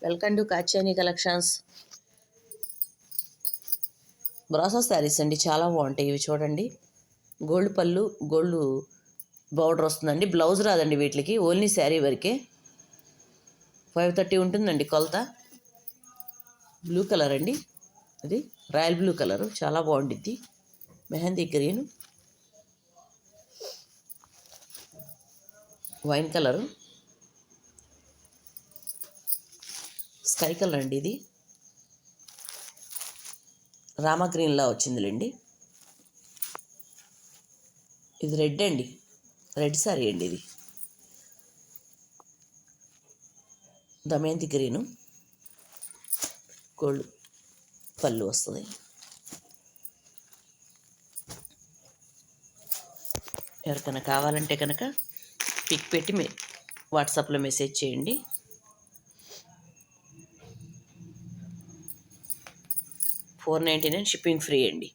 Welcome to Kachani collections. Brasso saris అండి, చాలా బాగుంటాయి ఇవి. చూడండి, గోల్డ్ పళ్ళు, గోల్డ్ బార్డర్ వస్తుందండి. బ్లౌజ్ రాదండి వీటికి, ఓన్లీ శారీ వరకే. 530 ఉంటుందండి కొలత. బ్లూ కలర్ అండి, అది రాయల్ బ్లూ కలరు, చాలా బాగుండిద్ది. Mehndi green, wine colour, sky colour అండి, ఇది రామా గ్రీన్లా వచ్చిందిలేండి. ఇది రెడ్ అండి, రెడ్ సారీ అండి. ఇది దమయంతి గ్రీను, గోల్డ్ పళ్ళు వస్తుంది. ఎవరికైనా కావాలంటే కనుక పిక్ పెట్టి వాట్సాప్లో మెసేజ్ చేయండి. 499 షిప్పింగ్ ఫ్రీ అండి.